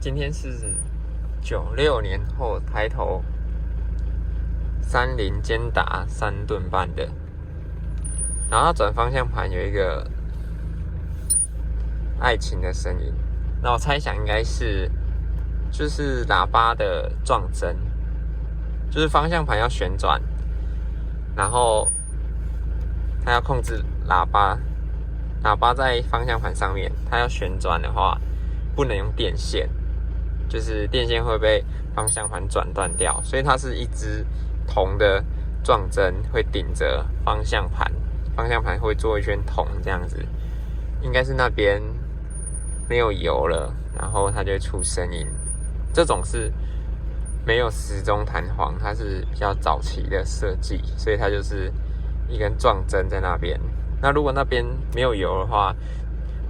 今天是96年后抬头30肩打3吨半的，然后它转方向盘有一个爱情的声音，那我猜想应该是就是喇叭的撞针，就是方向盘要旋转，然后它要控制喇叭在方向盘上面，它要旋转的话不能用电线，就是电线会被方向盘转断掉，所以它是一支铜的撞针会顶着方向盘，方向盘会做一圈铜这样子，应该是那边没有油了，然后它就会出声音。这种是没有时钟弹簧，它是比较早期的设计，所以它就是一根撞针在那边。那如果那边没有油的话，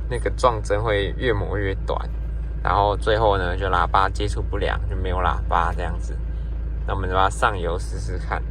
那个撞针会越磨越短，然后最后呢就喇叭接触不良，就没有喇叭这样子。那我们就把它上油试试看。